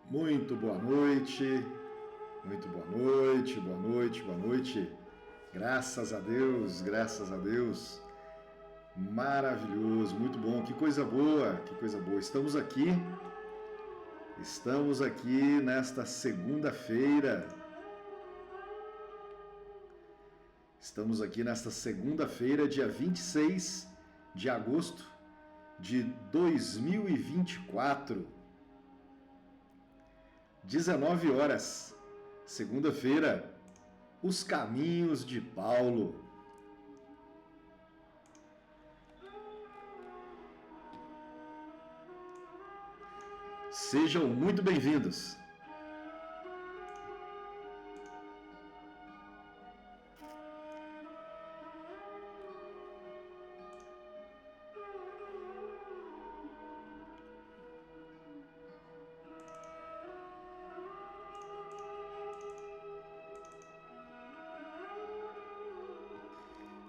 Muito boa noite, muito boa noite, boa noite, boa noite. Graças a Deus, graças a Deus. Maravilhoso, muito bom, que coisa boa, que coisa boa. Estamos aqui nesta segunda-feira. Estamos aqui nesta segunda-feira, dia 26 de agosto de 2024. 19 horas, segunda-feira, os caminhos de Paulo. Sejam muito bem-vindos.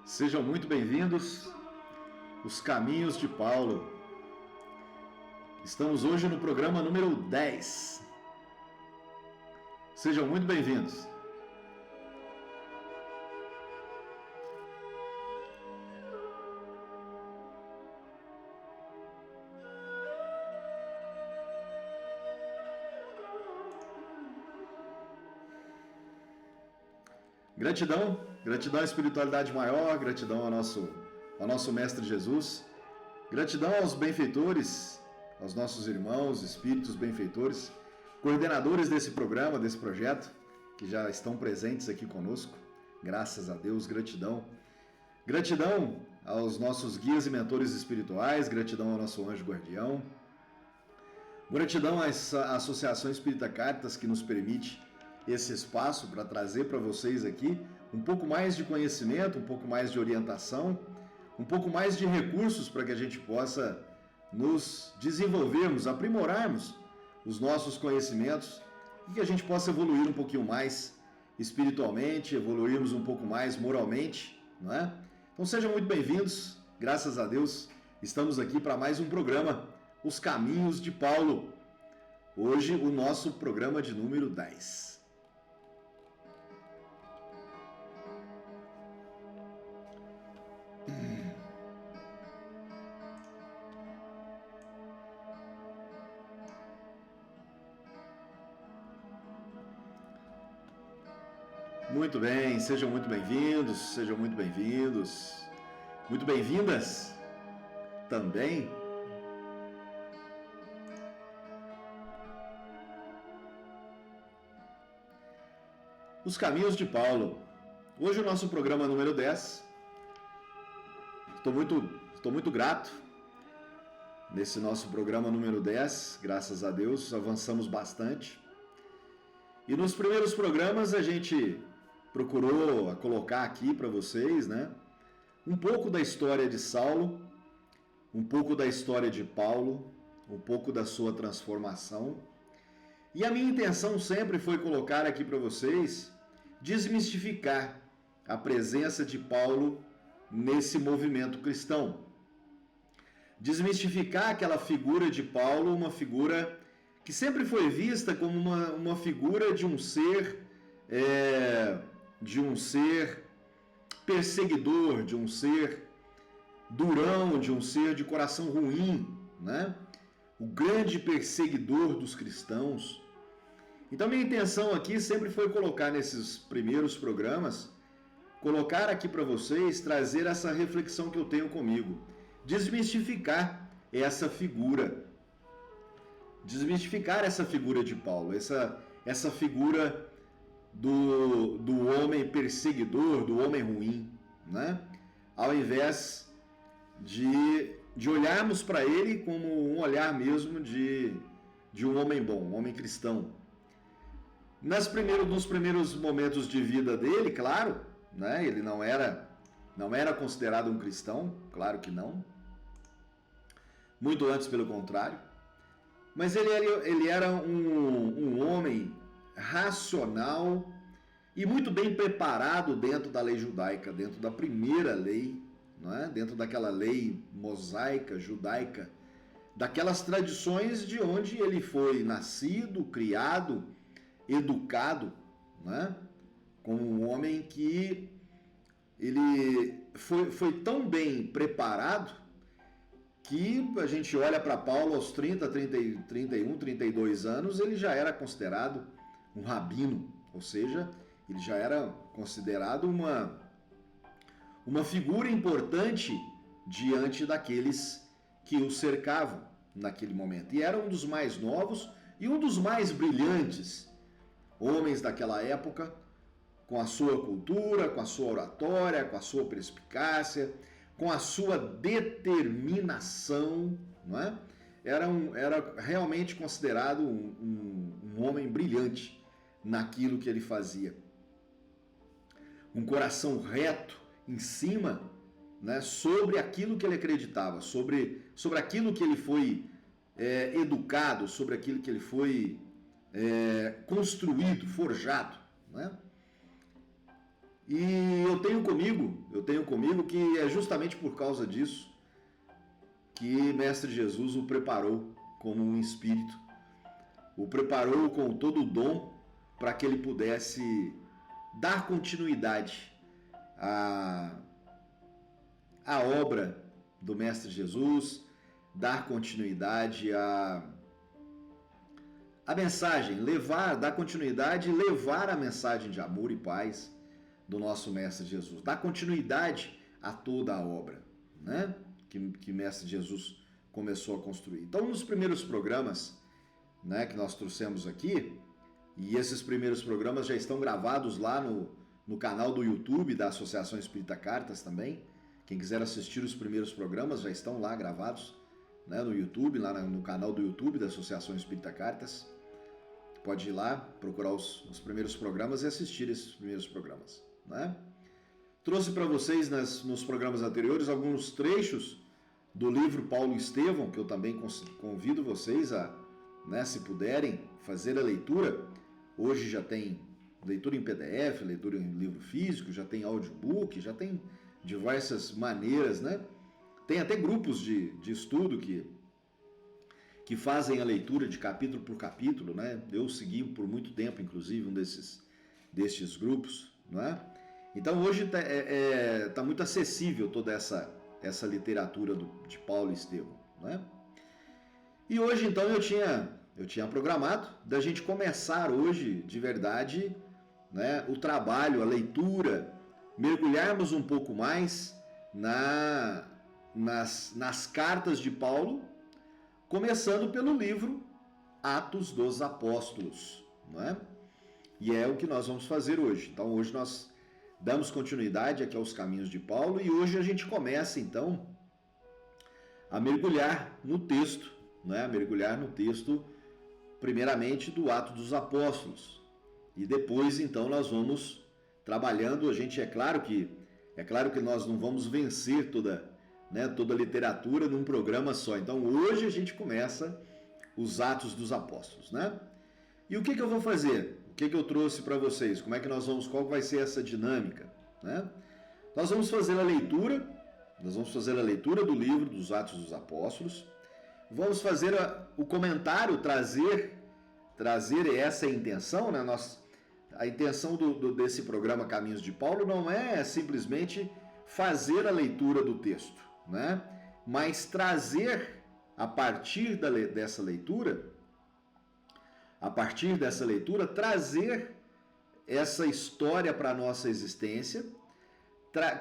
Sejam muito bem-vindos, os caminhos de Paulo. Estamos hoje no programa número 10. Sejam muito bem-vindos. Gratidão, gratidão à espiritualidade maior, gratidão ao nosso Mestre Jesus, gratidão aos benfeitores, aos nossos irmãos, espíritos benfeitores, coordenadores desse programa, desse projeto, que já estão presentes aqui conosco. Graças a Deus, gratidão. Gratidão aos nossos guias e mentores espirituais, gratidão ao nosso anjo guardião, gratidão à Associação Espírita Caritas, que nos permite esse espaço para trazer para vocês aqui um pouco mais de conhecimento, um pouco mais de orientação, um pouco mais de recursos para que a gente possa nos desenvolvermos, aprimorarmos os nossos conhecimentos e que a gente possa evoluir um pouquinho mais espiritualmente, evoluirmos um pouco mais moralmente, não é? Então sejam muito bem-vindos, graças a Deus, estamos aqui para mais um programa, Os Caminhos de Paulo. Hoje o nosso programa de número 10. Muito bem, sejam muito bem-vindos, sejam muito bem-vindos, muito bem-vindas também. Os Caminhos de Paulo. Hoje o nosso programa número 10. Estou muito grato nesse nosso programa número 10, graças a Deus, avançamos bastante. E nos primeiros programas a gente procurou colocar aqui para vocês, né, um pouco da história de Saulo, um pouco da história de Paulo, um pouco da sua transformação. E a minha intenção sempre foi colocar aqui para vocês, desmistificar a presença de Paulo nesse movimento cristão. Desmistificar aquela figura de Paulo, uma figura que sempre foi vista como uma figura de um ser perseguidor, de um ser durão, de um ser de coração ruim, né? O grande perseguidor dos cristãos. Então minha intenção aqui sempre foi colocar nesses primeiros programas, colocar aqui para vocês, trazer essa reflexão que eu tenho comigo, desmistificar essa figura. Desmistificar essa figura de Paulo, essa figura do homem perseguidor, do homem ruim, né? Ao invés de olharmos para ele como um olhar mesmo de um homem bom, um homem cristão. Nos primeiros momentos de vida dele, claro, né? Ele não era considerado um cristão, claro que não. Muito antes, pelo contrário. Mas ele era um homem racional e muito bem preparado dentro da lei judaica, dentro da primeira lei, não é? Dentro daquela lei mosaica, judaica, daquelas tradições de onde ele foi nascido, criado, educado, né? Como um homem que ele foi tão bem preparado que a gente olha para Paulo aos 30, 31, 32 anos, ele já era considerado um rabino, ou seja, ele já era considerado uma figura importante diante daqueles que o cercavam naquele momento. E era um dos mais novos e um dos mais brilhantes homens daquela época, com a sua cultura, com a sua oratória, com a sua perspicácia, com a sua determinação, não é? Era realmente considerado um homem brilhante naquilo que ele fazia. Um coração reto em cima, né, sobre aquilo que ele acreditava, sobre aquilo que ele foi educado, sobre aquilo que ele foi construído, forjado, né? E eu tenho comigo que é justamente por causa disso que Mestre Jesus o preparou como um espírito, o preparou com todo o dom para que ele pudesse dar continuidade à obra do Mestre Jesus, dar continuidade à mensagem, dar continuidade e levar a mensagem de amor e paz do nosso Mestre Jesus, dar continuidade a toda a obra, né, que Mestre Jesus começou a construir. Então, nos primeiros programas, né, que nós trouxemos aqui, e esses primeiros programas já estão gravados lá no canal do YouTube da Associação Espírita Cartas também. Quem quiser assistir os primeiros programas já estão lá gravados, né, no YouTube, lá no canal do YouTube da Associação Espírita Cartas. Pode ir lá, procurar os primeiros programas e assistir esses primeiros programas, né? Trouxe para vocês nos programas anteriores alguns trechos do livro Paulo Estevão, que eu também convido vocês a, né, se puderem, fazer a leitura. Hoje já tem leitura em PDF, leitura em livro físico, já tem audiobook, já tem diversas maneiras, né? Tem até grupos de estudo que fazem a leitura de capítulo por capítulo, né? Eu segui por muito tempo, inclusive, um destes grupos, não é? Então hoje tá muito acessível toda essa literatura de Paulo Estevão, né? E hoje, então, eu tinha programado da gente começar hoje, de verdade, né, o trabalho, a leitura, mergulharmos um pouco mais nas cartas de Paulo, começando pelo livro Atos dos Apóstolos, não é? E é o que nós vamos fazer hoje. Então, hoje nós damos continuidade aqui aos caminhos de Paulo e hoje a gente começa, então, a mergulhar no texto, né? A mergulhar no texto, primeiramente, do Atos dos Apóstolos. E depois, então, nós vamos trabalhando. É claro que nós não vamos vencer toda a literatura num programa só. Então, hoje a gente começa os Atos dos Apóstolos, né? E o que eu vou fazer? O que eu trouxe para vocês? Qual vai ser essa dinâmica, né? Nós vamos fazer a leitura do livro dos Atos dos Apóstolos, vamos fazer o comentário, trazer essa intenção, né? A intenção desse programa Caminhos de Paulo não é simplesmente fazer a leitura do texto, né? Mas trazer a partir dessa leitura, trazer essa história para a nossa existência,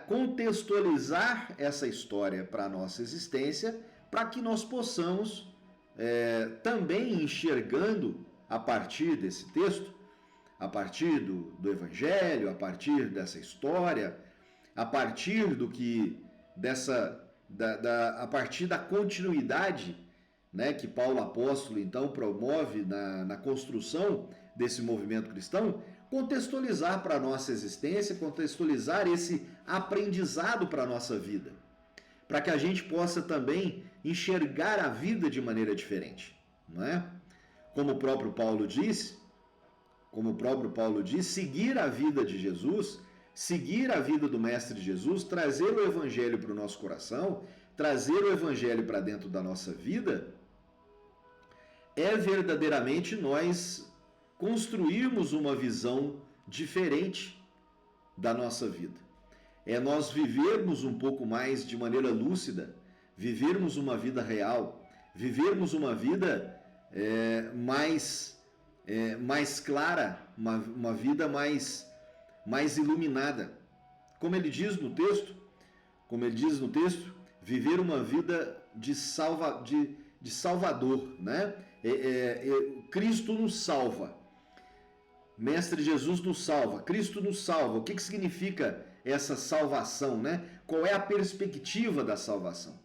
contextualizar essa história para a nossa existência, para que nós possamos, também enxergando a partir desse texto, a partir do Evangelho, a partir dessa história, a partir a partir da continuidade, né, que Paulo apóstolo então promove na construção desse movimento cristão, contextualizar para a nossa existência, contextualizar esse aprendizado para a nossa vida, para que a gente possa também enxergar a vida de maneira diferente, não é? Como o próprio Paulo diz, seguir a vida de Jesus, seguir a vida do Mestre Jesus, trazer o Evangelho para o nosso coração, trazer o Evangelho para dentro da nossa vida, é verdadeiramente nós construirmos uma visão diferente da nossa vida. É nós vivermos um pouco mais de maneira lúcida, vivermos uma vida real, vivermos uma vida mais clara, uma vida mais iluminada. Como ele diz no texto, viver uma vida de Salvador, né? Cristo nos salva. Mestre Jesus nos salva, Cristo nos salva. O que significa essa salvação, né? Qual é a perspectiva da salvação?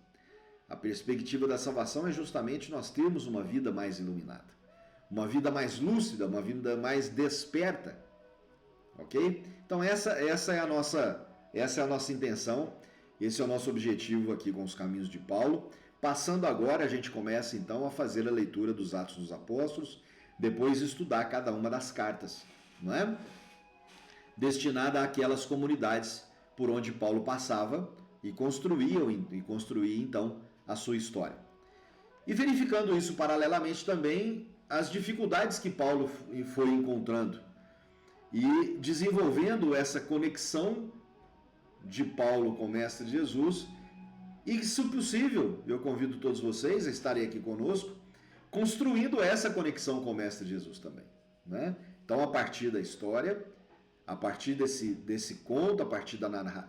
A perspectiva da salvação é justamente nós termos uma vida mais iluminada, uma vida mais lúcida, uma vida mais desperta, ok? Então essa é a nossa intenção, esse é o nosso objetivo aqui com os caminhos de Paulo. Passando agora, a gente começa então a fazer a leitura dos Atos dos Apóstolos, depois estudar cada uma das cartas, não é? Destinada àquelas comunidades por onde Paulo passava e construía então a sua história. E verificando isso paralelamente também as dificuldades que Paulo foi encontrando e desenvolvendo essa conexão de Paulo com o Mestre Jesus. E, se possível, eu convido todos vocês a estarem aqui conosco, construindo essa conexão com o Mestre Jesus também, né? Então, a partir da história, a partir desse conto, a partir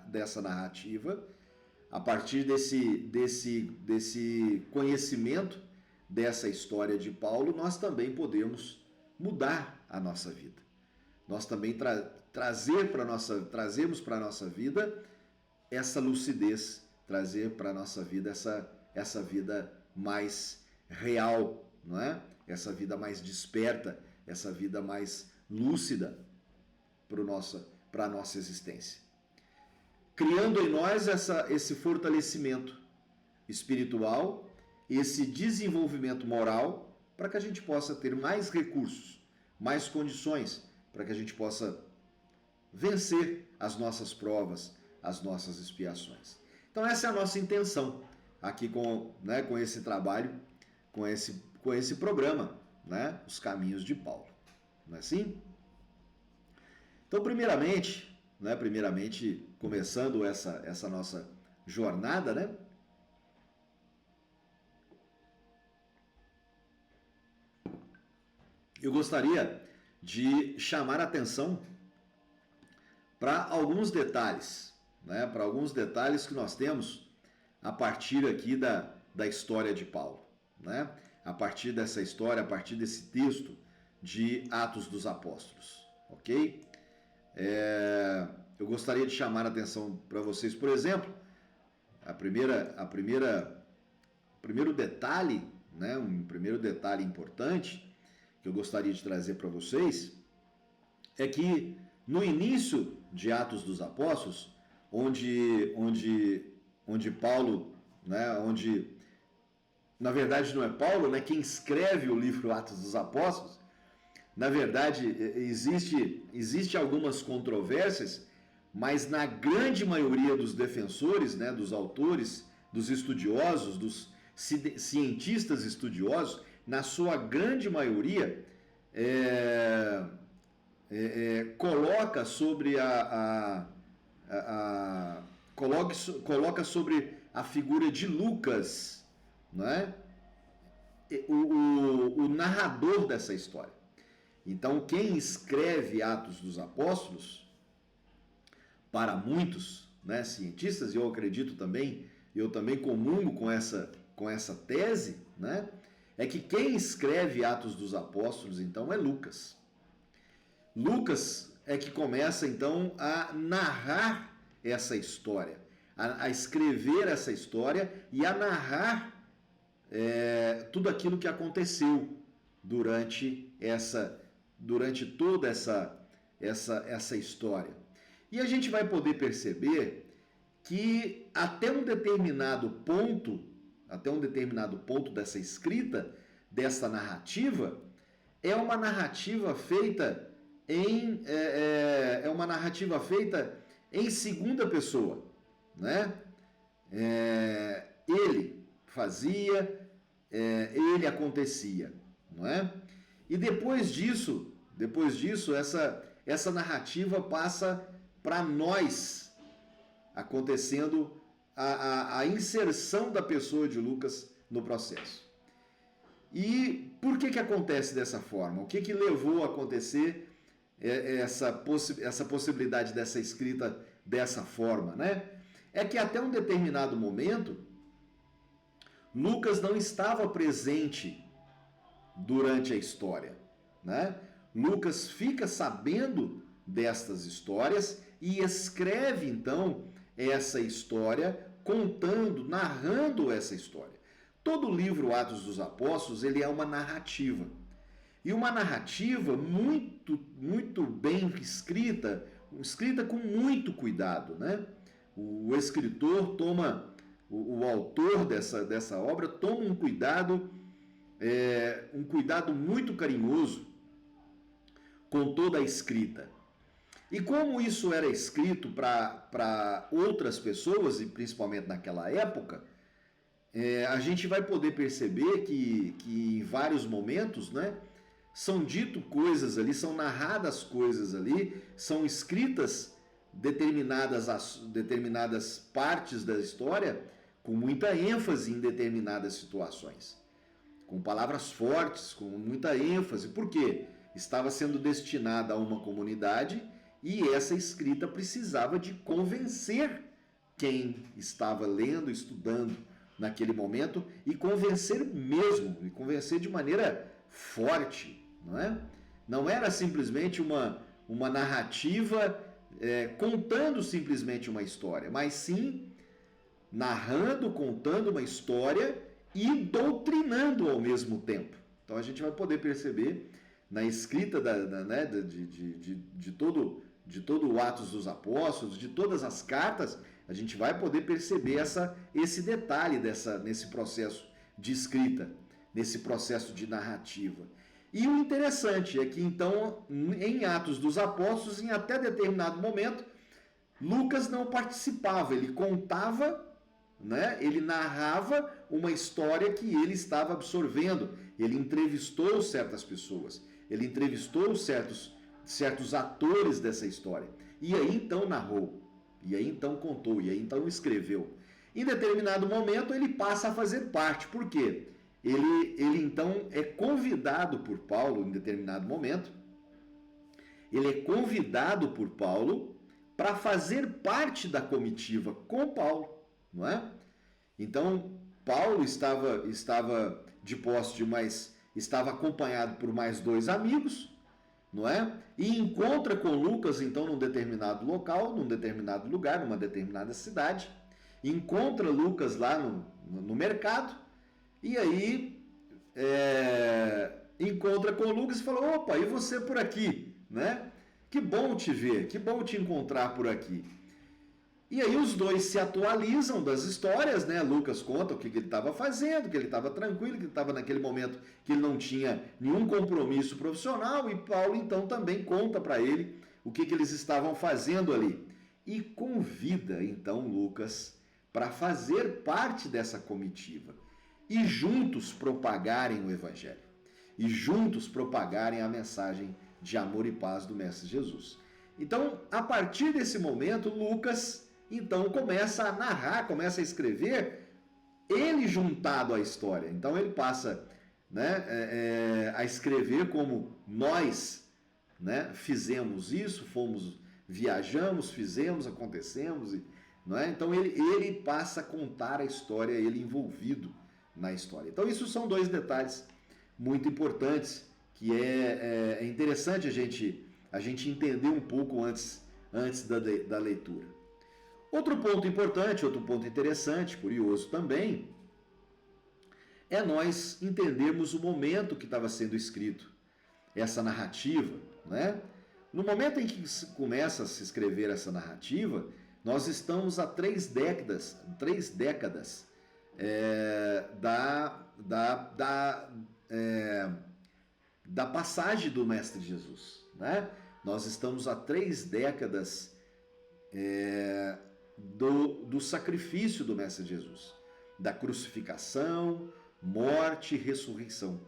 dessa narrativa, a partir desse conhecimento dessa história de Paulo, nós também podemos mudar a nossa vida. Nós também trazemos para a nossa vida essa lucidez, trazer para a nossa vida essa vida mais real, não é? Essa vida mais desperta, essa vida mais lúcida para a nossa existência. Criando em nós esse fortalecimento espiritual, esse desenvolvimento moral, para que a gente possa ter mais recursos, mais condições, para que a gente possa vencer as nossas provas, as nossas expiações. Então essa é a nossa intenção aqui com esse trabalho, com esse programa, né? Os Caminhos de Paulo. Não é assim? Então, primeiramente, começando essa nossa jornada, né? Eu gostaria de chamar a atenção para alguns detalhes, né? Para alguns detalhes que nós temos a partir aqui da história de Paulo, né? A partir dessa história, a partir desse texto de Atos dos Apóstolos, ok? Eu gostaria de chamar a atenção para vocês, por exemplo, o primeiro detalhe, né? Um primeiro detalhe importante que eu gostaria de trazer para vocês é que no início de Atos dos Apóstolos, onde Paulo, né, na verdade não é Paulo, né, quem escreve o livro Atos dos Apóstolos, na verdade existe algumas controvérsias, mas na grande maioria dos defensores, né, dos autores, dos estudiosos, dos cientistas estudiosos, na sua grande maioria, coloca sobre coloca sobre a figura de Lucas, né, o narrador dessa história. Então, quem escreve Atos dos Apóstolos, para muitos, né, cientistas, e eu acredito também, eu também comungo com essa tese, né, é que quem escreve Atos dos Apóstolos, então, é Lucas. Lucas é que começa, então, a narrar essa história, a escrever essa história e a narrar tudo aquilo que aconteceu durante toda essa história. E a gente vai poder perceber que até um determinado ponto dessa escrita, dessa narrativa, é uma narrativa feita em segunda pessoa, né? Ele fazia, ele acontecia, não é? E depois disso, essa narrativa passa para nós, acontecendo a inserção da pessoa de Lucas no processo. E por que acontece dessa forma? O que levou a acontecer essa possibilidade dessa escrita dessa forma, né? É que até um determinado momento, Lucas não estava presente durante a história, né? Lucas fica sabendo destas histórias e escreve então essa história, contando, narrando essa história. Todo o livro Atos dos Apóstolos, ele é uma narrativa. E uma narrativa muito bem escrita com muito cuidado, né? O escritor toma, o autor dessa obra toma um cuidado muito carinhoso com toda a escrita. E como isso era escrito para outras pessoas, e principalmente naquela época, a gente vai poder perceber que em vários momentos, né, são dito coisas ali, são narradas coisas ali, são escritas determinadas partes da história com muita ênfase em determinadas situações, com palavras fortes, com muita ênfase. Por quê? Estava sendo destinada a uma comunidade e essa escrita precisava de convencer quem estava lendo, estudando naquele momento, e convencer mesmo, e convencer de maneira forte, não é? Não era simplesmente uma narrativa contando simplesmente uma história, mas sim narrando, contando uma história e doutrinando ao mesmo tempo. Então a gente vai poder perceber na escrita de todo o Atos dos Apóstolos, de todas as cartas, a gente vai poder perceber esse detalhe nesse processo de escrita, nesse processo de narrativa. E o interessante é que, então, em Atos dos Apóstolos, em até determinado momento, Lucas não participava, ele contava, né? Ele narrava uma história que ele estava absorvendo. Ele entrevistou certas pessoas, ele entrevistou certos atores dessa história. E aí então narrou, e aí então contou, e aí então escreveu. Em determinado momento ele passa a fazer parte. Por quê? Ele então é convidado por Paulo, em determinado momento, ele é convidado por Paulo para fazer parte da comitiva com Paulo, não é? Então, Paulo estava de posse estava acompanhado por mais 2 amigos, não é? E encontra com Lucas, então, num determinado local, num determinado lugar, numa determinada cidade, encontra Lucas lá no mercado, e aí encontra com Lucas e fala: opa, e você por aqui, né? Que bom te ver, que bom te encontrar por aqui. E aí os dois se atualizam das histórias, né? Lucas conta o que ele estava fazendo, que ele estava tranquilo, que ele estava naquele momento que ele não tinha nenhum compromisso profissional, e Paulo então também conta para ele o que eles estavam fazendo ali. E convida então Lucas para fazer parte dessa comitiva e juntos propagarem o Evangelho, e juntos propagarem a mensagem de amor e paz do Mestre Jesus. Então, a partir desse momento, Lucas então começa a narrar, começa a escrever, ele juntado à história. Então ele passa, né, a escrever como nós, né, fizemos isso, viajamos, fizemos, acontecemos, não é? Então ele passa a contar a história, ele envolvido na história. Então isso são 2 detalhes muito importantes que é interessante a gente entender um pouco antes da leitura. Outro ponto importante, outro ponto interessante, curioso também, é nós entendermos o momento que estava sendo escrito essa narrativa, né? No momento em que começa a se escrever essa narrativa, nós estamos há 3 décadas da passagem do Mestre Jesus, né? Nós estamos há 3 décadas do sacrifício do Mestre Jesus, da crucificação, morte e ressurreição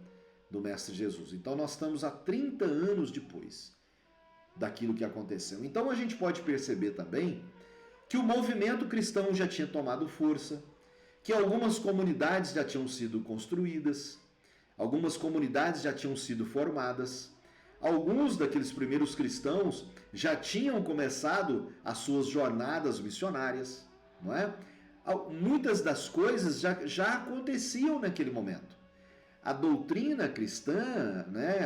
do Mestre Jesus. Então nós estamos há 30 anos depois daquilo que aconteceu. Então a gente pode perceber também que o movimento cristão já tinha tomado força, que algumas comunidades já tinham sido construídas, algumas comunidades já tinham sido formadas, alguns daqueles primeiros cristãos já tinham começado as suas jornadas missionárias, não é? Muitas das coisas já aconteciam naquele momento. A doutrina cristã, né,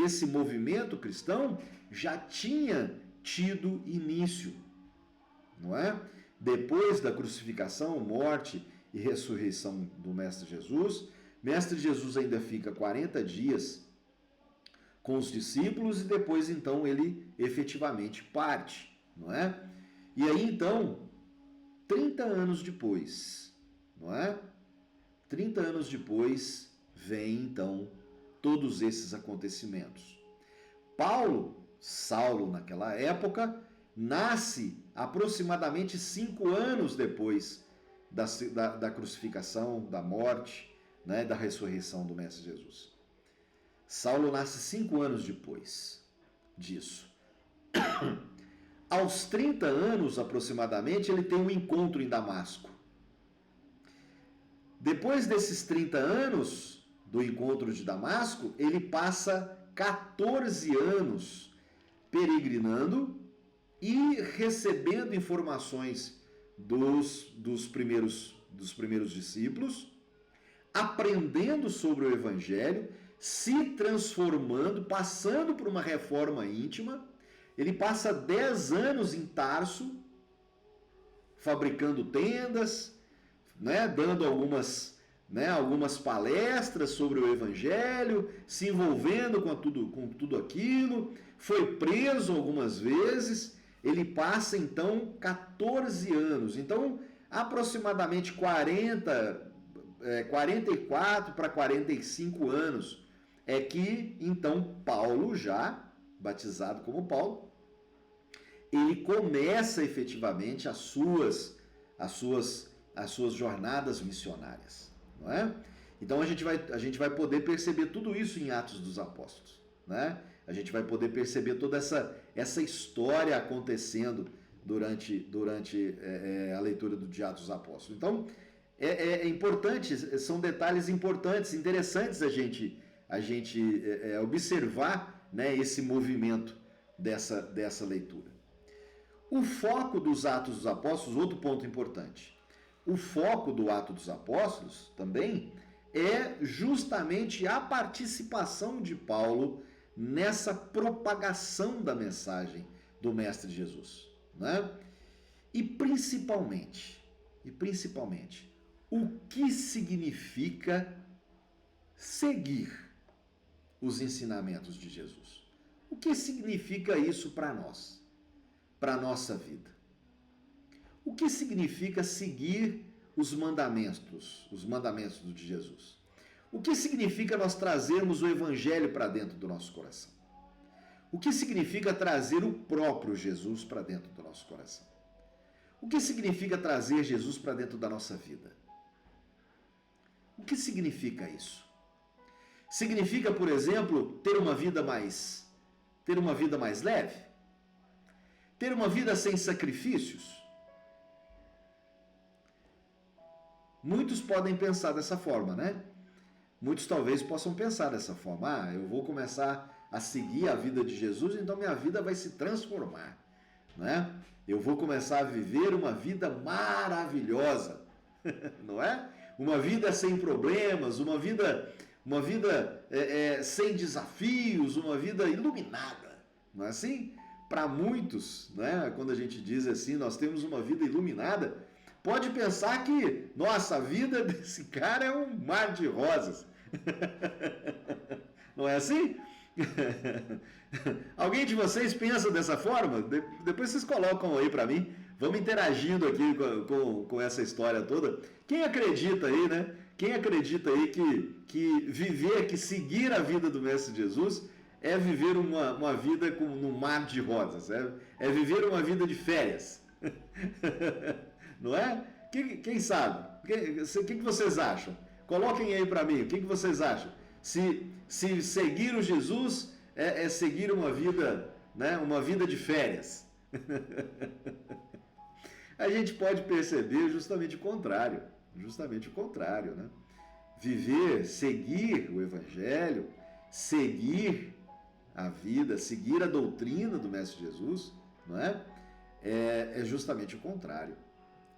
esse movimento cristão já tinha tido início, não é? Depois da crucificação, morte e ressurreição do Mestre Jesus, Mestre Jesus ainda fica 40 dias com os discípulos e depois então ele efetivamente parte, não é? E aí então, 30 anos depois, não é? 30 anos depois vem então todos esses acontecimentos. Saulo naquela época, nasce aproximadamente 5 anos depois da crucificação, da morte, né, da ressurreição do Mestre Jesus. Saulo nasce 5 anos depois disso. Aos 30 anos aproximadamente, ele tem um encontro em Damasco. Depois desses 30 anos do encontro de Damasco, ele passa 14 anos peregrinando e recebendo informações dos primeiros discípulos, aprendendo sobre o Evangelho, se transformando, passando por uma reforma íntima. Ele passa 10 anos em Tarso, fabricando tendas, né, dando algumas palestras sobre o Evangelho, se envolvendo com tudo aquilo, foi preso algumas vezes. Ele passa então 14 anos, então aproximadamente 44 para 45 anos é que então Paulo, já batizado como Paulo, ele começa efetivamente as suas jornadas missionárias, não é? Então a gente vai poder perceber tudo isso em Atos dos Apóstolos, né? A gente vai poder perceber toda essa história acontecendo durante a leitura de Atos dos Apóstolos. Então é importante, são detalhes importantes, interessantes a gente observar, né, esse movimento dessa leitura. O foco dos Atos dos Apóstolos, outro ponto importante, o foco do Atos dos Apóstolos também é justamente a participação de Paulo nessa propagação da mensagem do Mestre Jesus, né? E principalmente, o que significa seguir os ensinamentos de Jesus? O que significa isso para nós, para a nossa vida? O que significa seguir os mandamentos de Jesus? O que significa nós trazermos o Evangelho para dentro do nosso coração? O que significa trazer o próprio Jesus para dentro do nosso coração? O que significa trazer Jesus para dentro da nossa vida? O que significa isso? Significa, por exemplo, ter uma vida mais leve? Ter uma vida sem sacrifícios? Muitos podem pensar dessa forma, né? Muitos talvez possam pensar dessa forma. Eu vou começar a seguir a vida de Jesus, então minha vida vai se transformar, né? Eu vou começar a viver uma vida maravilhosa, não é? Uma vida sem problemas, uma vida sem desafios, uma vida iluminada, não é assim? Para muitos, né? Quando a gente diz assim, nós temos uma vida iluminada, pode pensar que, nossa, a vida desse cara é um mar de rosas. Não é assim? Alguém de vocês pensa dessa forma? Depois vocês colocam aí para mim. Vamos interagindo aqui com essa história toda. Quem acredita aí, né? Quem acredita aí que seguir a vida do Mestre Jesus é viver uma vida num mar de rosas, é viver uma vida de férias. Não é? Quem sabe? O que vocês acham? Coloquem aí para mim, o que vocês acham? Se seguir o Jesus é seguir uma vida, né, uma vida de férias. A gente pode perceber justamente o contrário, né? Viver, seguir o Evangelho, seguir a vida, seguir a doutrina do Mestre Jesus, não é? É justamente o contrário.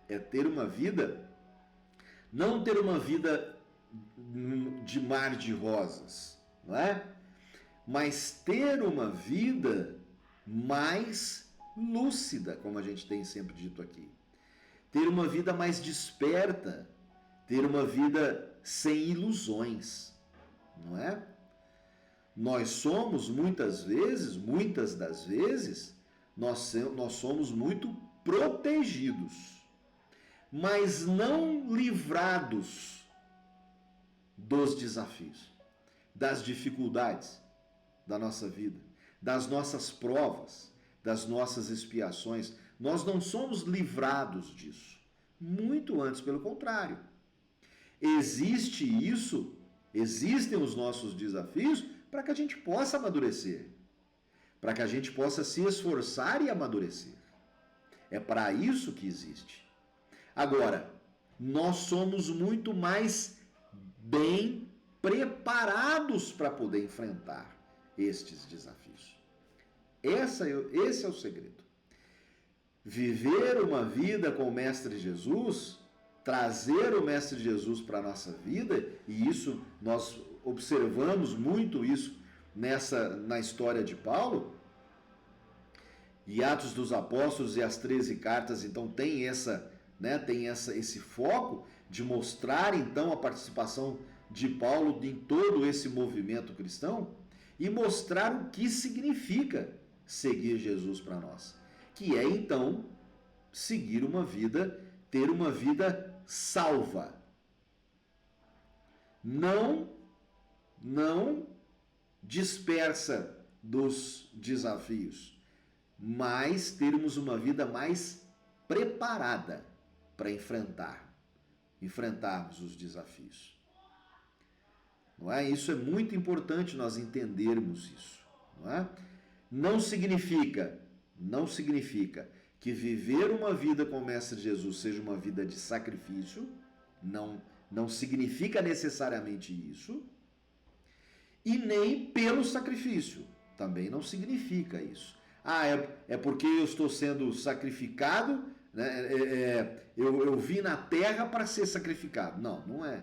É ter uma vida, não ter uma vida de mar de rosas, não é? Mas ter uma vida mais lúcida, como a gente tem sempre dito aqui. Ter uma vida mais desperta, ter uma vida sem ilusões, não é? Nós somos muitas das vezes, nós somos muito protegidos, mas não livrados dos desafios, das dificuldades da nossa vida, das nossas provas, das nossas expiações. Nós não somos livrados disso. Muito antes, pelo contrário. Existem os nossos desafios para que a gente possa amadurecer, para que a gente possa se esforçar e amadurecer. É para isso que existe. Agora, nós somos muito mais bem preparados para poder enfrentar estes desafios. Esse é o segredo. Viver uma vida com o Mestre Jesus, trazer o Mestre Jesus para a nossa vida, e isso nós observamos muito isso na história de Paulo, e Atos dos Apóstolos e as 13 cartas, então tem esse foco de mostrar então a participação de Paulo em todo esse movimento cristão e mostrar o que significa seguir Jesus para nós, que é então seguir uma vida, ter uma vida salva. Não dispersa dos desafios, mas termos uma vida mais preparada para enfrentarmos os desafios. Não é? Isso é muito importante nós entendermos isso, não é? Não significa que viver uma vida com o Mestre Jesus seja uma vida de sacrifício, não significa necessariamente isso, e nem pelo sacrifício, também não significa isso. É porque eu estou sendo sacrificado, né? Eu vim na terra para ser sacrificado. Não é.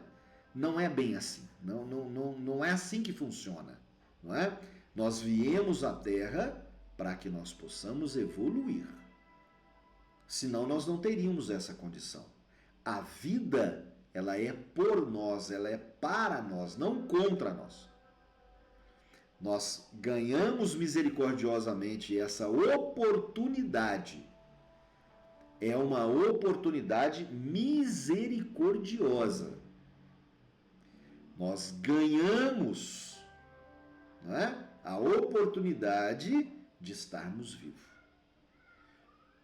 Não é bem assim. Não é assim que funciona, não é? Nós viemos à terra para que nós possamos evoluir. Senão nós não teríamos essa condição. A vida, ela é por nós, ela é para nós, não contra nós. Nós ganhamos misericordiosamente essa oportunidade. É uma oportunidade misericordiosa. Nós ganhamos, né, a oportunidade de estarmos vivos.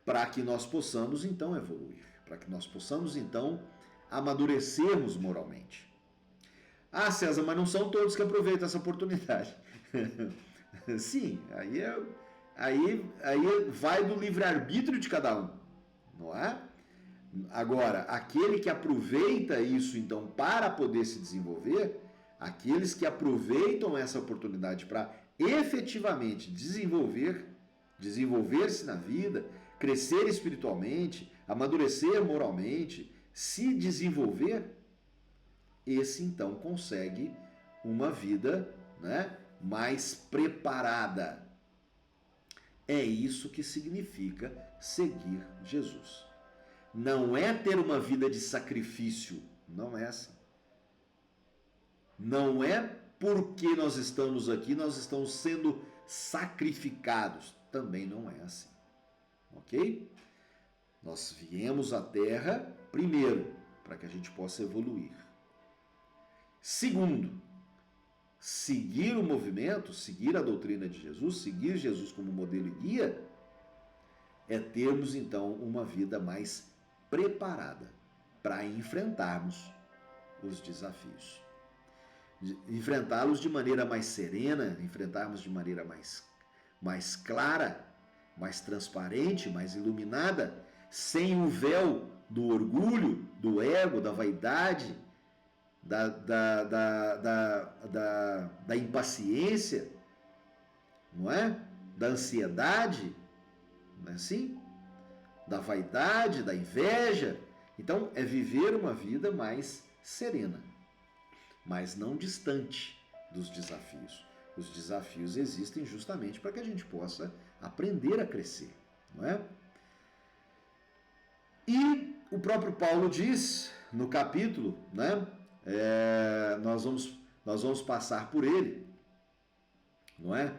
Para que nós possamos então evoluir, para que nós possamos então amadurecermos moralmente. Ah, César, mas não são todos que aproveitam essa oportunidade. Sim, aí vai do livre-arbítrio de cada um, não é? Agora, aquele que aproveita isso então para poder se desenvolver, aqueles que aproveitam essa oportunidade para efetivamente desenvolver-se na vida, crescer espiritualmente, amadurecer moralmente, se desenvolver, esse então consegue uma vida, né, mais preparada. É isso que significa seguir Jesus. Não é ter uma vida de sacrifício, não é assim. Não é porque nós estamos aqui, nós estamos sendo sacrificados, também não é assim. Ok? Nós viemos à Terra, primeiro, para que a gente possa evoluir. Segundo, seguir o movimento, seguir a doutrina de Jesus, seguir Jesus como modelo e guia, é termos então uma vida mais preparada para enfrentarmos os desafios. enfrentá-los de maneira mais serena, enfrentarmos de maneira mais clara, mais transparente, mais iluminada, sem o véu do orgulho, do ego, da vaidade, da impaciência, não é? Da ansiedade, não é assim? Da vaidade, da inveja. Então, é viver uma vida mais serena, mas não distante dos desafios. Os desafios existem justamente para que a gente possa aprender a crescer, não é? E o próprio Paulo diz no capítulo, né? Nós vamos passar por ele, não é?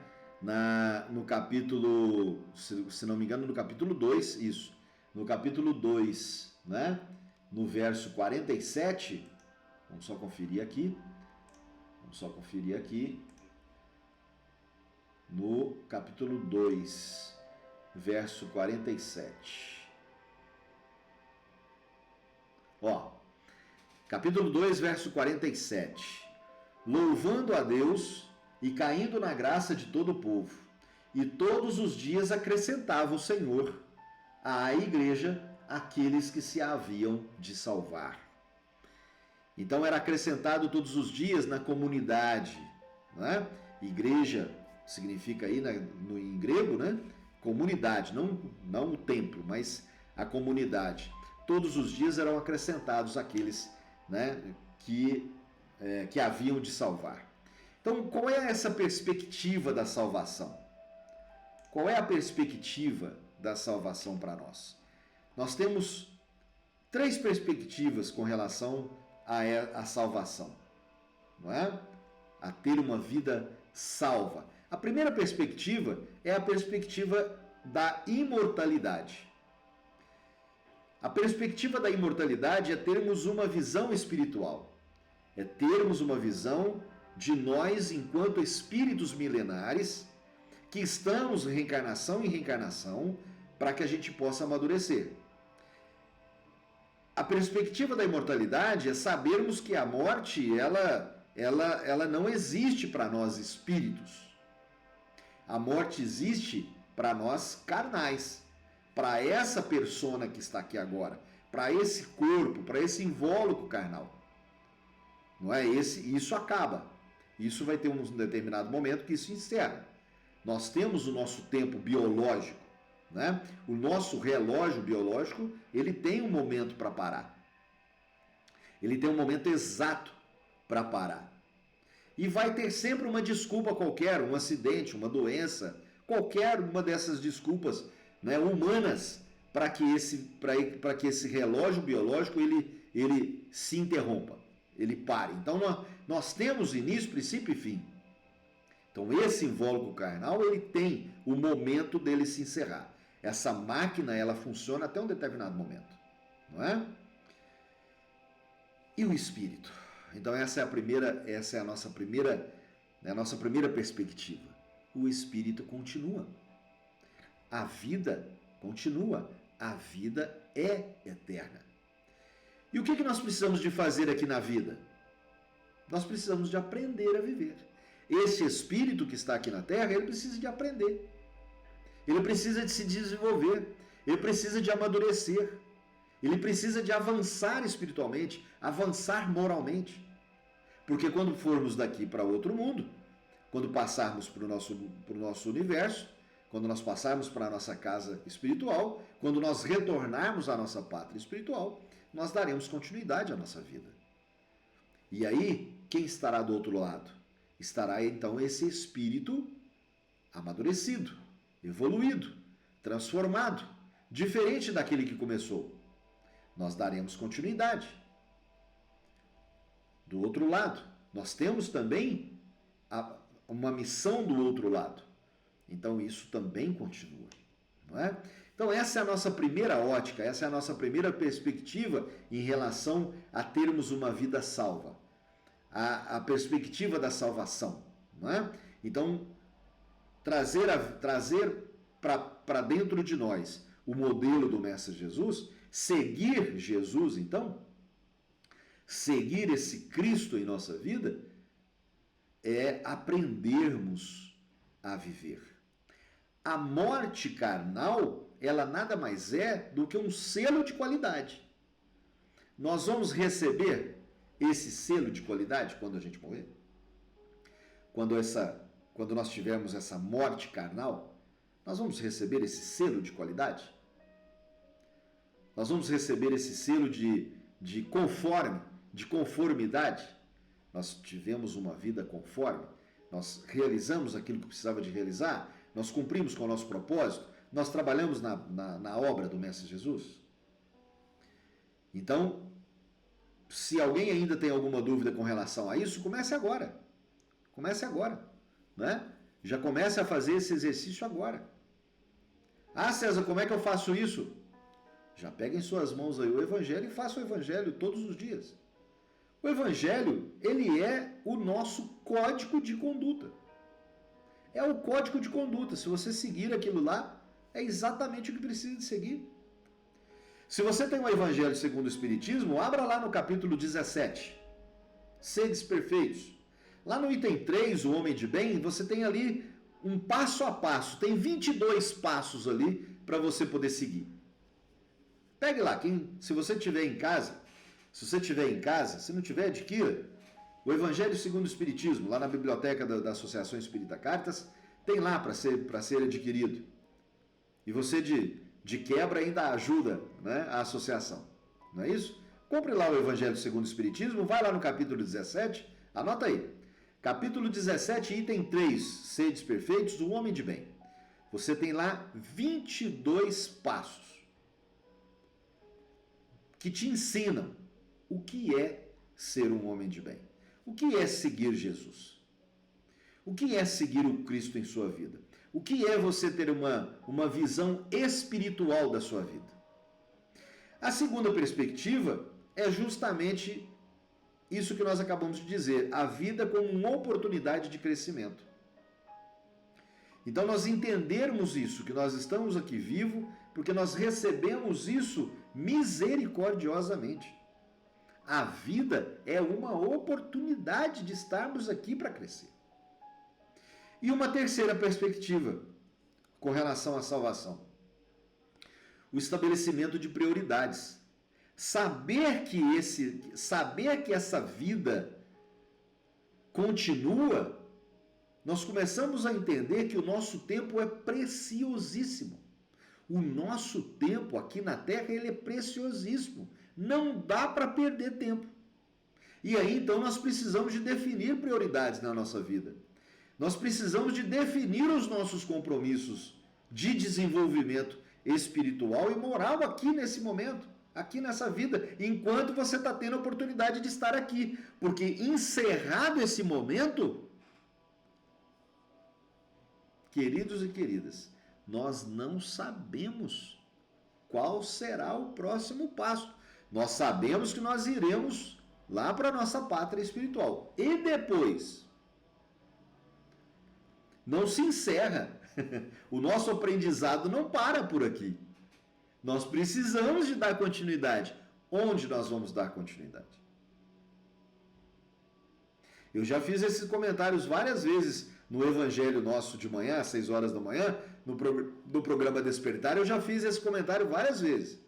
No capítulo, se não me engano, no capítulo 2, isso. No capítulo 2, né? No verso 47, vamos só conferir aqui. No capítulo 2, verso 47. Ó, capítulo 2, verso 47. Louvando a Deus e caindo na graça de todo o povo, e todos os dias acrescentava o Senhor à igreja aqueles que se haviam de salvar. Então era acrescentado todos os dias na comunidade, né? Igreja significa aí em grego, né? Comunidade, não o templo, mas a comunidade. Todos os dias eram acrescentados aqueles, né, que haviam de salvar. Então, qual é essa perspectiva da salvação? Qual é a perspectiva da salvação para nós? Nós temos 3 perspectivas com relação à salvação, não é? A ter uma vida salva. A primeira perspectiva é a perspectiva da imortalidade. A perspectiva da imortalidade é termos uma visão espiritual, é termos uma visão de nós enquanto espíritos milenares que estamos reencarnação em reencarnação para que a gente possa amadurecer. A perspectiva da imortalidade é sabermos que a morte ela não existe para nós espíritos. A morte existe para nós carnais, para essa persona que está aqui agora, para esse corpo, para esse invólucro carnal. Não é? Isso acaba. Isso vai ter um determinado momento que isso encerra. Nós temos o nosso tempo biológico, né? O nosso relógio biológico, ele tem um momento para parar. Ele tem um momento exato para parar. E vai ter sempre uma desculpa qualquer, um acidente, uma doença, qualquer uma dessas desculpas, né, humanas, para que esse relógio biológico ele se interrompa, ele pare. Então nós temos início, princípio e fim. Então esse invólucro carnal ele tem o momento dele se encerrar. Essa máquina ela funciona até um determinado momento, não é? E o espírito? Então essa é a nossa primeira perspectiva. O espírito continua. A vida continua. A vida é eterna. E o que nós precisamos de fazer aqui na vida? Nós precisamos de aprender a viver. Esse espírito que está aqui na Terra, ele precisa de aprender. Ele precisa de se desenvolver. Ele precisa de amadurecer. Ele precisa de avançar espiritualmente, avançar moralmente. Porque quando formos daqui para outro mundo, quando passarmos para o nosso universo, quando nós passarmos para a nossa casa espiritual, quando nós retornarmos à nossa pátria espiritual, nós daremos continuidade à nossa vida. E aí, quem estará do outro lado? Estará então esse espírito amadurecido, evoluído, transformado, diferente daquele que começou. Nós daremos continuidade. Do outro lado, nós temos também uma missão do outro lado. Então isso também continua, não é? Então essa é a nossa primeira ótica, essa é a nossa primeira perspectiva em relação a termos uma vida salva. A perspectiva da salvação, não é? Então trazer para dentro de nós o modelo do Mestre Jesus, seguir Jesus então, seguir esse Cristo em nossa vida, é aprendermos a viver. A morte carnal, ela nada mais é do que um selo de qualidade. Nós vamos receber esse selo de qualidade quando a gente morrer? Quando nós tivermos essa morte carnal, nós vamos receber esse selo de qualidade? Nós vamos receber esse selo de conformidade? Nós tivemos uma vida conforme? Nós realizamos aquilo que precisava de realizar? Nós cumprimos com o nosso propósito? Nós trabalhamos na obra do Mestre Jesus? Então, se alguém ainda tem alguma dúvida com relação a isso, comece agora. Comece agora, né? Já comece a fazer esse exercício agora. Ah, César, como é que eu faço isso? Já pega em suas mãos aí o Evangelho e faça o Evangelho todos os dias. O Evangelho, ele é o nosso código de conduta. É o código de conduta. Se você seguir aquilo lá, é exatamente o que precisa de seguir. Se você tem o Evangelho segundo o Espiritismo, abra lá no capítulo 17. Sedes perfeitos. Lá no item 3, o homem de bem, você tem ali um passo a passo. Tem 22 passos ali para você poder seguir. Pegue lá, se você tiver em casa, se não tiver, adquira o Evangelho segundo o Espiritismo, lá na biblioteca da Associação Espírita Cartas, tem lá para ser adquirido. E você de quebra ainda ajuda, né, a associação. Não é isso? Compre lá o Evangelho segundo o Espiritismo, vai lá no capítulo 17, anota aí. Capítulo 17, item 3, sedes perfeitos, o homem de bem. Você tem lá 22 passos que te ensinam o que é ser um homem de bem. O que é seguir Jesus? O que é seguir o Cristo em sua vida? O que é você ter uma visão espiritual da sua vida? A segunda perspectiva é justamente isso que nós acabamos de dizer, a vida como uma oportunidade de crescimento. Então nós entendermos isso, que nós estamos aqui vivos, porque nós recebemos isso misericordiosamente. A vida é uma oportunidade de estarmos aqui para crescer. E uma terceira perspectiva com relação à salvação. O estabelecimento de prioridades. Saber que essa vida continua, nós começamos a entender que o nosso tempo é preciosíssimo. O nosso tempo aqui na Terra, ele é preciosíssimo. Não dá para perder tempo. E aí, então, nós precisamos de definir prioridades na nossa vida. Nós precisamos de definir os nossos compromissos de desenvolvimento espiritual e moral aqui nesse momento, aqui nessa vida, enquanto você está tendo a oportunidade de estar aqui. Porque encerrado esse momento, queridos e queridas, nós não sabemos qual será o próximo passo. Nós sabemos que nós iremos lá para a nossa pátria espiritual. E depois? Não se encerra. O nosso aprendizado não para por aqui. Nós precisamos de dar continuidade. Onde nós vamos dar continuidade? Eu já fiz esses comentários várias vezes no Evangelho nosso de manhã, às 6 horas da manhã, no programa Despertar, eu já fiz esse comentário várias vezes.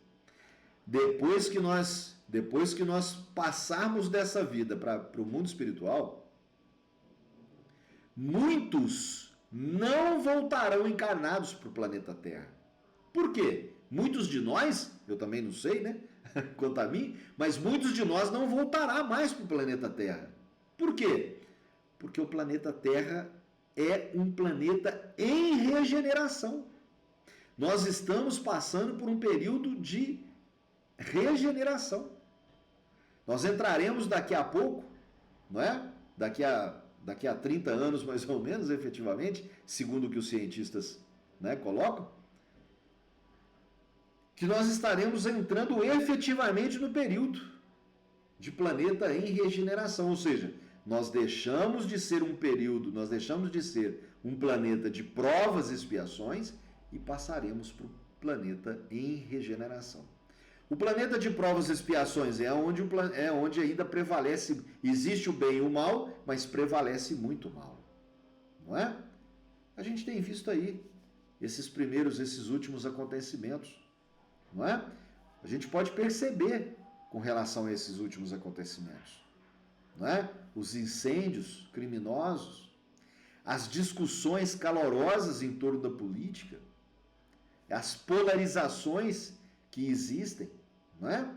Depois que nós passarmos dessa vida para o mundo espiritual, muitos não voltarão encarnados para o planeta Terra. Por quê? Muitos de nós, eu também não sei, né? Quanto a mim, mas muitos de nós não voltará mais para o planeta Terra. Por quê? Porque o planeta Terra é um planeta em regeneração. Nós estamos passando por um período de regeneração. Nós entraremos daqui a pouco, não é? Daqui a 30 anos, mais ou menos, efetivamente, segundo o que os cientistas, né, colocam, que nós estaremos entrando efetivamente no período de planeta em regeneração, ou seja, nós deixamos de ser um período, nós deixamos de ser um planeta de provas e expiações e passaremos para o planeta em regeneração. O planeta de provas e expiações é onde ainda prevalece, existe o bem e o mal, mas prevalece muito o mal, não é? A gente tem visto aí esses últimos acontecimentos, não é? A gente pode perceber com relação a esses últimos acontecimentos, não é? Os incêndios criminosos, as discussões calorosas em torno da política, as polarizações que existem, não é?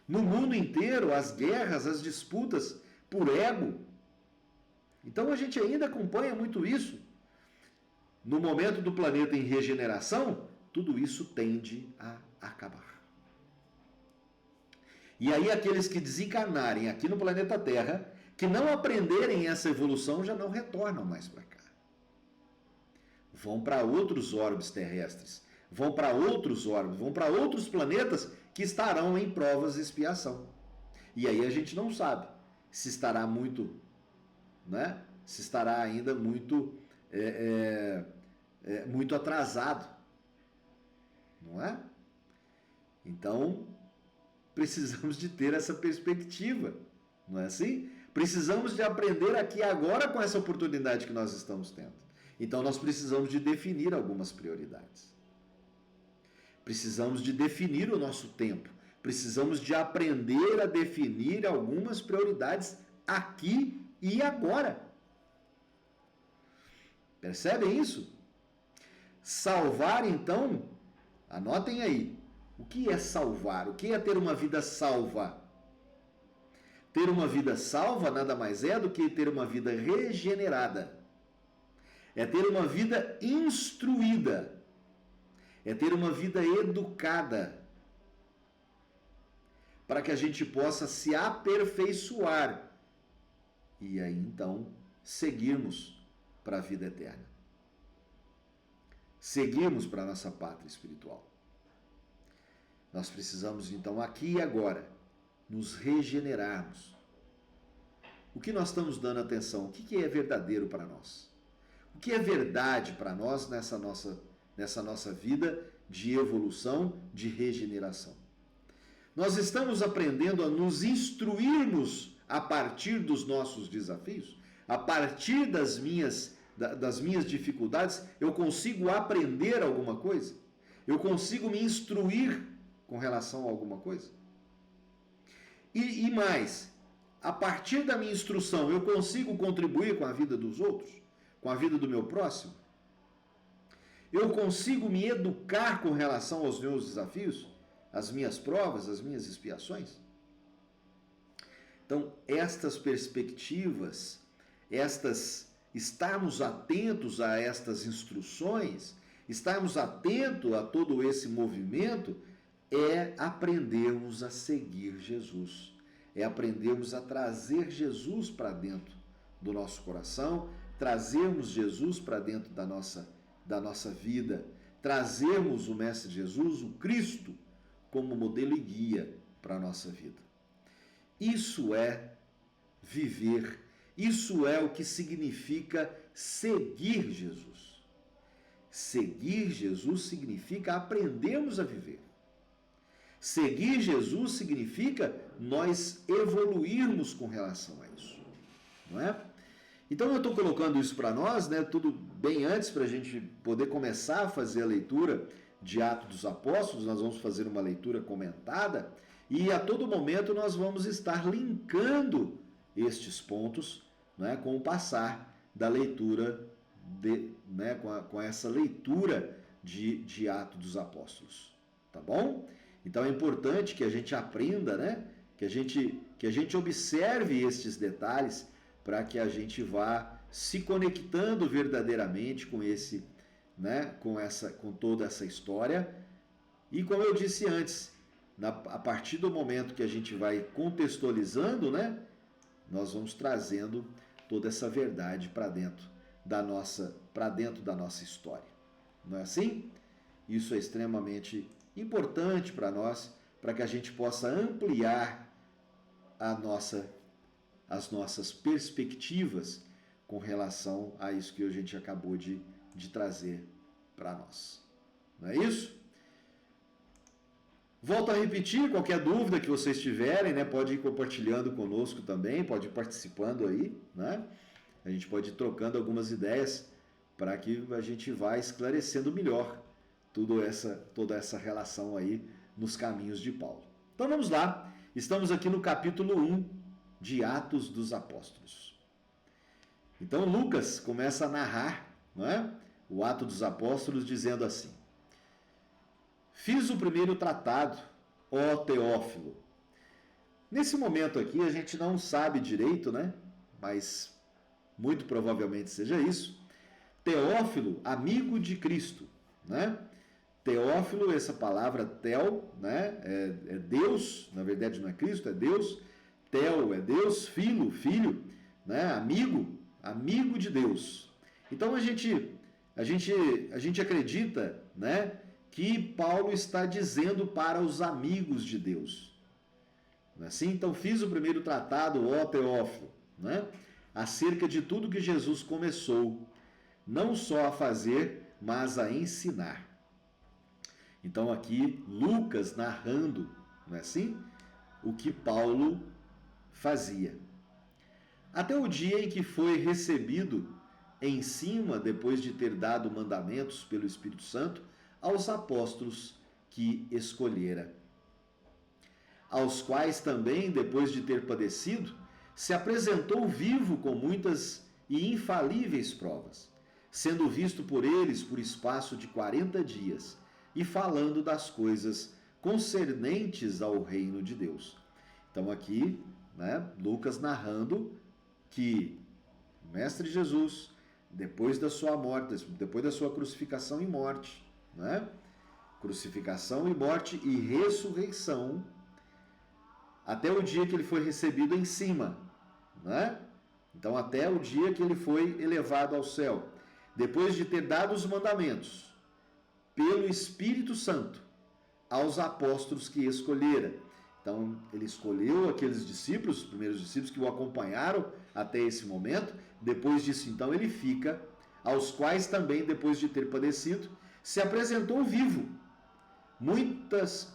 No mundo inteiro, as guerras, as disputas por ego. Então a gente ainda acompanha muito isso. No momento do planeta em regeneração, tudo isso tende a acabar. E aí aqueles que desencarnarem aqui no planeta Terra, que não aprenderem essa evolução, já não retornam mais para cá. Vão para outros orbes terrestres, vão para outros orbes, vão para outros planetas que estarão em provas e expiação. E aí a gente não sabe se estará muito, né? Se estará ainda muito, muito atrasado, não é? Então, precisamos de ter essa perspectiva, não é assim? Precisamos de aprender aqui agora com essa oportunidade que nós estamos tendo. Então nós precisamos de definir algumas prioridades. Precisamos de definir o nosso tempo. Precisamos de aprender a definir algumas prioridades aqui e agora. Percebem isso? Salvar, então, anotem aí. O que é salvar? O que é ter uma vida salva? Ter uma vida salva nada mais é do que ter uma vida regenerada. É ter uma vida instruída. É ter uma vida educada. Para que a gente possa se aperfeiçoar. E aí então seguirmos para a vida eterna. Seguirmos para a nossa pátria espiritual. Nós precisamos então aqui e agora nos regenerarmos. O que nós estamos dando atenção? O que é verdadeiro para nós? O que é verdade para nós nessa nossa vida de evolução, de regeneração? Nós estamos aprendendo a nos instruirmos a partir dos nossos desafios, a partir das minhas dificuldades, eu consigo aprender alguma coisa? Eu consigo me instruir com relação a alguma coisa? E mais, a partir da minha instrução, eu consigo contribuir com a vida dos outros? Com a vida do meu próximo? Eu consigo me educar com relação aos meus desafios? As minhas provas, as minhas expiações? Então, estas perspectivas, estarmos atentos a estas instruções, estarmos atentos a todo esse movimento, é aprendermos a seguir Jesus. É aprendermos a trazer Jesus para dentro do nosso coração, trazermos Jesus para dentro da nossa vida, trazermos o Mestre Jesus, o Cristo, como modelo e guia para a nossa vida. Isso é viver, isso é o que significa seguir Jesus. Seguir Jesus significa aprendermos a viver. Seguir Jesus significa nós evoluirmos com relação a isso, não é? Então eu estou colocando isso para nós, né? Tudo bem antes para a gente poder começar a fazer a leitura de Atos dos Apóstolos. Nós vamos fazer uma leitura comentada e a todo momento nós vamos estar linkando estes pontos, né, com o passar da leitura com essa leitura de Atos dos Apóstolos, tá bom? Então é importante que a gente aprenda, né? Que a gente observe estes detalhes para que a gente vá se conectando verdadeiramente com com toda essa história. E como eu disse antes, a partir do momento que a gente vai contextualizando, né? Nós vamos trazendo toda essa verdade para dentro da nossa história. Não é assim? Isso é extremamente importante para nós, para que a gente possa ampliar as nossas perspectivas com relação a isso que a gente acabou de trazer para nós. Não é isso? Volto a repetir, qualquer dúvida que vocês tiverem, né, pode ir compartilhando conosco também, pode ir participando aí, né? A gente pode ir trocando algumas ideias para que a gente vá esclarecendo melhor toda essa relação aí nos caminhos de Paulo. Então vamos lá, estamos aqui no capítulo 1 de Atos dos Apóstolos. Então Lucas começa a narrar, não é? O Ato dos Apóstolos dizendo assim: fiz o primeiro tratado, ó Teófilo. Nesse momento aqui a gente não sabe direito, né? Mas muito provavelmente seja isso. Teófilo, amigo de Cristo, né? Teófilo, essa palavra tel, né? É Deus, na verdade não é Cristo, é Deus. Tel é Deus, filho, né? Amigo de Deus. Então a gente acredita, né, que Paulo está dizendo para os amigos de Deus. Não é assim? Então fiz o primeiro tratado, ó Teófilo, né, acerca de tudo que Jesus começou, não só a fazer, mas a ensinar. Então aqui Lucas narrando, não é assim? O que Paulo fazia. Até o dia em que foi recebido em cima, depois de ter dado mandamentos pelo Espírito Santo, aos apóstolos que escolhera, aos quais também, depois de ter padecido, se apresentou vivo com muitas e infalíveis provas, sendo visto por eles por espaço de 40 dias, e falando das coisas concernentes ao reino de Deus. Então aqui, né, Lucas narrando que o Mestre Jesus, depois da sua morte, depois da sua crucificação e morte, né? Crucificação e morte e ressurreição, até o dia que ele foi recebido em cima, né? Então até o dia que ele foi elevado ao céu, depois de ter dado os mandamentos pelo Espírito Santo aos apóstolos que escolhera. Então ele escolheu aqueles discípulos, os primeiros discípulos que o acompanharam até esse momento. Depois disso, então, ele fica, aos quais também, depois de ter padecido, se apresentou vivo,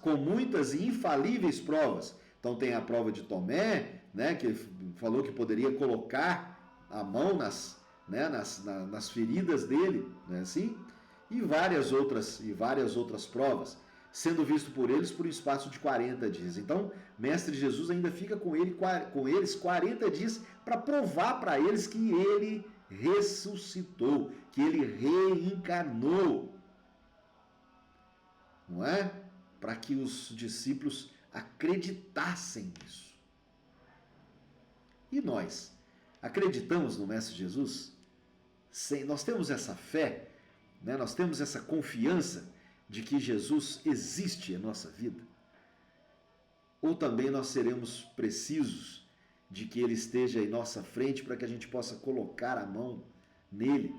com muitas e infalíveis provas. Então tem a prova de Tomé, né, que falou que poderia colocar a mão nas feridas dele, né, assim? E várias outras provas, sendo visto por eles por um espaço de 40 dias. Então, Mestre Jesus ainda fica com eles 40 dias para provar para eles que ele ressuscitou, que ele reencarnou. Não é? Para que os discípulos acreditassem nisso. E nós, acreditamos no Mestre Jesus? Nós temos essa fé, né? Nós temos essa confiança de que Jesus existe em nossa vida? Ou também nós seremos precisos de que Ele esteja em nossa frente para que a gente possa colocar a mão nele,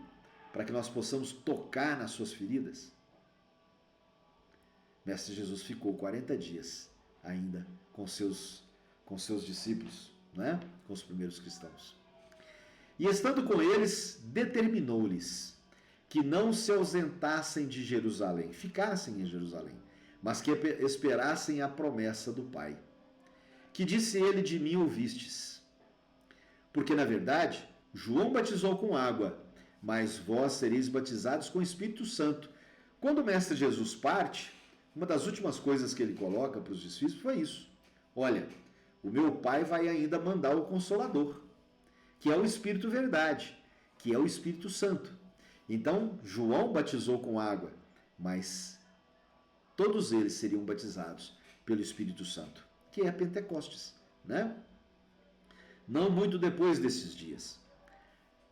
para que nós possamos tocar nas suas feridas? Mestre Jesus ficou 40 dias ainda com seus discípulos, né? Com os primeiros cristãos. E estando com eles, determinou-lhes que não se ausentassem de Jerusalém, ficassem em Jerusalém, mas que esperassem a promessa do Pai. Que disse ele: de mim ouvistes. Porque, na verdade, João batizou com água, mas vós sereis batizados com o Espírito Santo. Quando o Mestre Jesus parte, uma das últimas coisas que ele coloca para os discípulos foi isso: olha, o meu Pai vai ainda mandar o Consolador, que é o Espírito Verdade, que é o Espírito Santo. Então, João batizou com água, mas todos eles seriam batizados pelo Espírito Santo, que é Pentecostes, né? Não muito depois desses dias.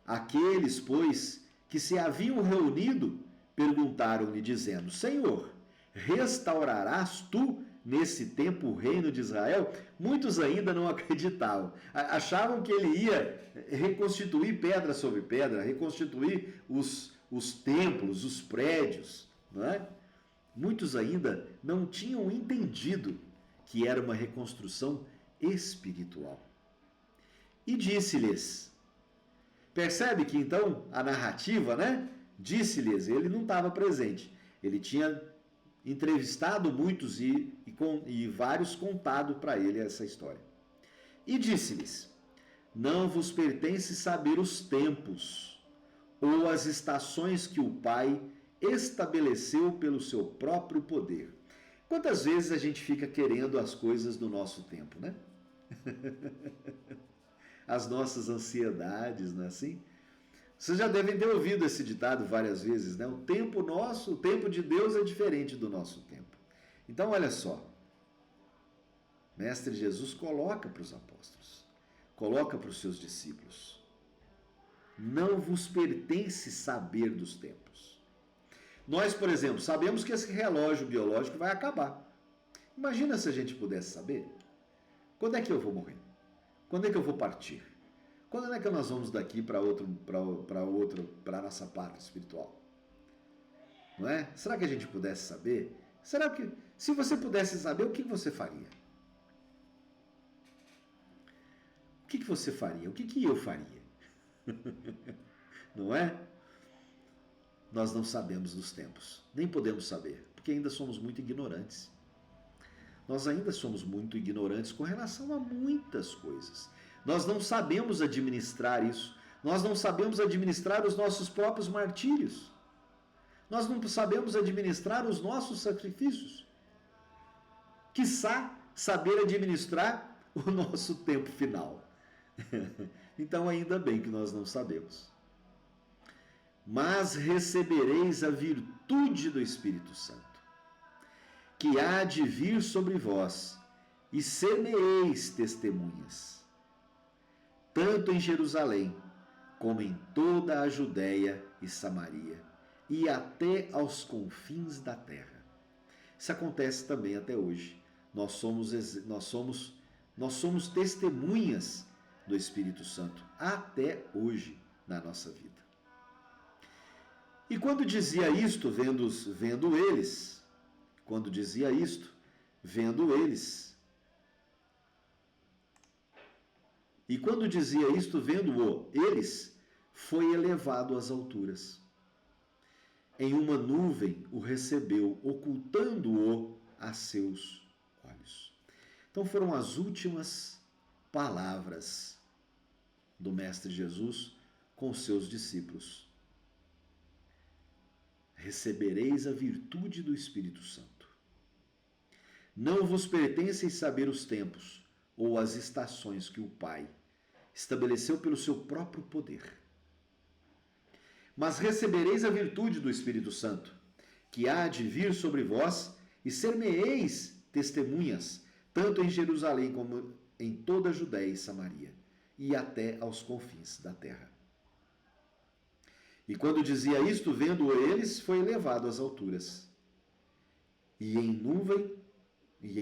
Aqueles, pois, que se haviam reunido, perguntaram-lhe, dizendo: Senhor, restaurarás tu nesse tempo o reino de Israel? Muitos ainda não acreditavam. Achavam que ele ia reconstituir pedra sobre pedra, reconstituir os templos, os prédios, não é? Muitos ainda não tinham entendido que era uma reconstrução espiritual. E disse-lhes, percebe que então a narrativa, né? Disse-lhes, ele não estava presente, ele tinha entrevistado muitos e e vários contado para ele essa história. E disse-lhes: não vos pertence saber os tempos ou as estações que o Pai estabeleceu pelo seu próprio poder. Quantas vezes a gente fica querendo as coisas do nosso tempo, né? As nossas ansiedades, não é assim? Vocês já devem ter ouvido esse ditado várias vezes, né? O tempo nosso, o tempo de Deus é diferente do nosso tempo. Então, olha só. Mestre Jesus coloca para os apóstolos, coloca para os seus discípulos: não vos pertence saber dos tempos. Nós, por exemplo, sabemos que esse relógio biológico vai acabar. Imagina se a gente pudesse saber. Quando é que eu vou morrer? Quando é que eu vou partir? Quando é que nós vamos daqui para a nossa pátria espiritual? Não é? Será que a gente pudesse saber? Será que, se você pudesse saber, o que você faria? O que você faria? O que eu faria? Não é? Nós não sabemos dos tempos, nem podemos saber, porque ainda somos muito ignorantes. Nós ainda somos muito ignorantes com relação a muitas coisas. Nós não sabemos administrar isso. Nós não sabemos administrar os nossos próprios martírios. Nós não sabemos administrar os nossos sacrifícios. Quiçá saber administrar o nosso tempo final. Então, ainda bem que nós não sabemos. Mas recebereis a virtude do Espírito Santo, que há de vir sobre vós, e ser-me-eis testemunhas, tanto em Jerusalém, como em toda a Judéia e Samaria, e até aos confins da terra. Isso acontece também até hoje. Nós somos testemunhas do Espírito Santo até hoje na nossa vida. E quando dizia isto, vendo eles, foi elevado às alturas. Em uma nuvem o recebeu, ocultando-o a seus olhos. Então foram as últimas palavras do Mestre Jesus com os seus discípulos. Recebereis a virtude do Espírito Santo. Não vos pertencem saber os tempos ou as estações que o Pai estabeleceu pelo seu próprio poder. Mas recebereis a virtude do Espírito Santo, que há de vir sobre vós, e ser-me-eis testemunhas, tanto em Jerusalém como em toda a Judéia e Samaria, e até aos confins da terra. E quando dizia isto, vendo-o eles, foi elevado às alturas. E em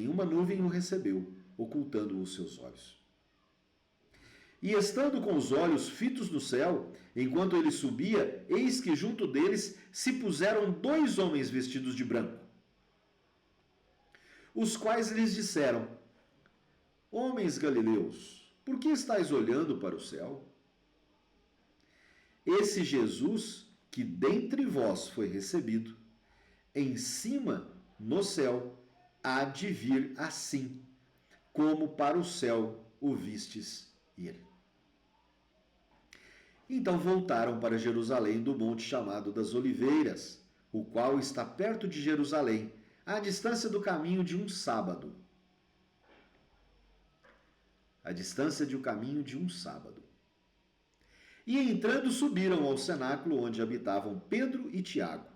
uma nuvem o recebeu, ocultando os seus olhos. E estando com os olhos fitos no céu, enquanto ele subia, eis que junto deles se puseram 2 homens vestidos de branco, os quais lhes disseram: homens galileus, por que estáis olhando para o céu? Esse Jesus, que dentre vós foi recebido, em cima, no céu, há de vir assim, como para o céu o vistes ir. Então voltaram para Jerusalém do monte chamado das Oliveiras, o qual está perto de Jerusalém, à distância do caminho de um sábado. E entrando subiram ao cenáculo onde habitavam Pedro e Tiago,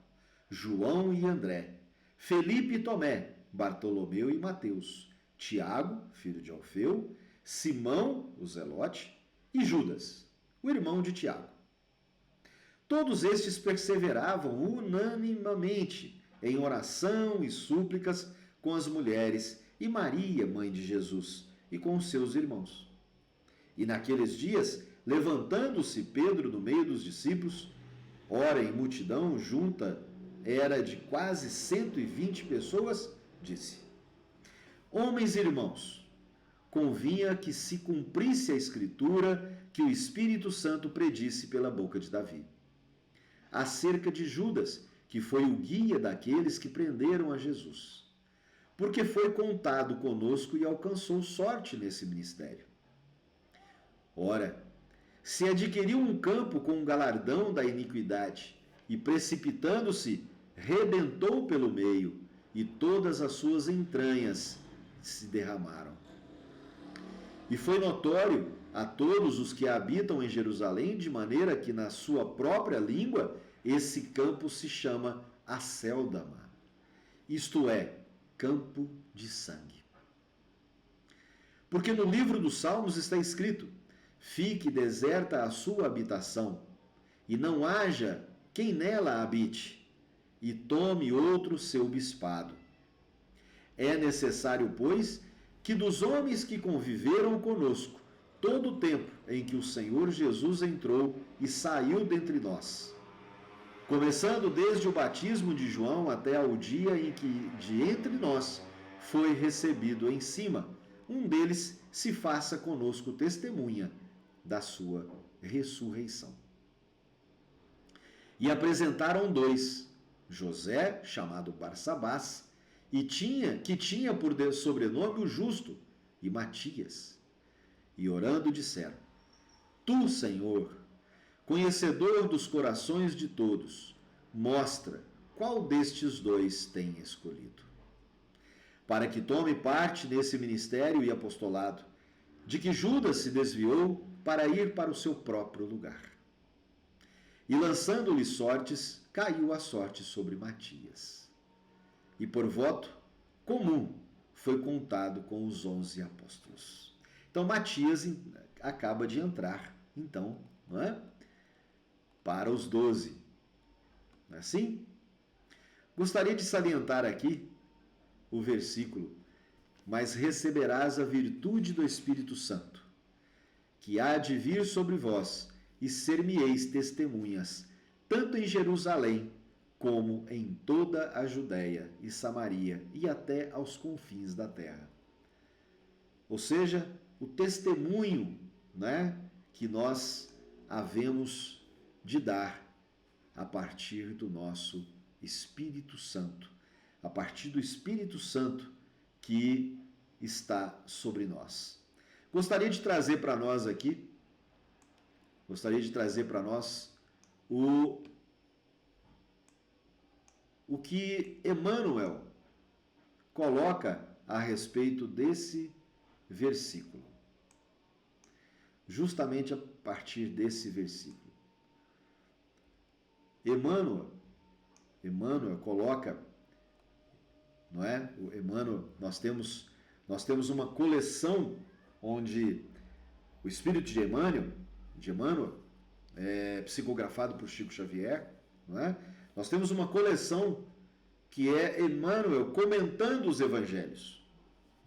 João e André, Felipe e Tomé, Bartolomeu e Mateus, Tiago, filho de Alfeu, Simão, o Zelote, e Judas, o irmão de Tiago. Todos estes perseveravam unanimemente em oração e súplicas com as mulheres e Maria, mãe de Jesus, e com os seus irmãos. E naqueles dias, levantando-se Pedro no meio dos discípulos, ora em multidão junta era de quase 120 pessoas, disse: homens e irmãos, convinha que se cumprisse a Escritura que o Espírito Santo predisse pela boca de Davi, acerca de Judas, que foi o guia daqueles que prenderam a Jesus. porque foi contado conosco e alcançou sorte nesse ministério. Ora, se adquiriu um campo com o galardão da iniquidade, e precipitando-se, rebentou pelo meio, e todas as suas entranhas se derramaram. E foi notório a todos os que habitam em Jerusalém, de maneira que na sua própria língua esse campo se chama Acéldama, isto é, campo de sangue. Porque no livro dos Salmos está escrito: fique deserta a sua habitação, e não haja quem nela habite, e tome outro seu bispado. É necessário, pois, que dos homens que conviveram conosco todo o tempo em que o Senhor Jesus entrou e saiu dentre nós, começando desde o batismo de João até ao dia em que de entre nós foi recebido em cima, um deles se faça conosco testemunha da sua ressurreição. E apresentaram dois, José, chamado Barsabás, que tinha por sobrenome o Justo, e Matias. E orando disseram: Tu, Senhor, conhecedor dos corações de todos, mostra qual destes dois tem escolhido, para que tome parte nesse ministério e apostolado, de que Judas se desviou para ir para o seu próprio lugar. E lançando-lhe sortes, caiu a sorte sobre Matias. E por voto comum foi contado com os 11 apóstolos. Então Matias acaba de entrar, então, não é? Para os 12. Não é assim? Gostaria de salientar aqui o versículo: mas receberás a virtude do Espírito Santo, que há de vir sobre vós, e ser-me-eis testemunhas, tanto em Jerusalém, como em toda a Judéia e Samaria, e até aos confins da terra. Ou seja, o testemunho, né, que nós havemos de dar a partir do nosso Espírito Santo, a partir do Espírito Santo que está sobre nós. Gostaria de trazer para nós o que Emmanuel coloca a respeito desse versículo. Justamente a partir desse versículo. Emmanuel coloca, não é? O Emmanuel, nós temos uma coleção onde o espírito de Emmanuel é psicografado por Chico Xavier, não é? Nós temos uma coleção que é Emmanuel comentando os evangelhos,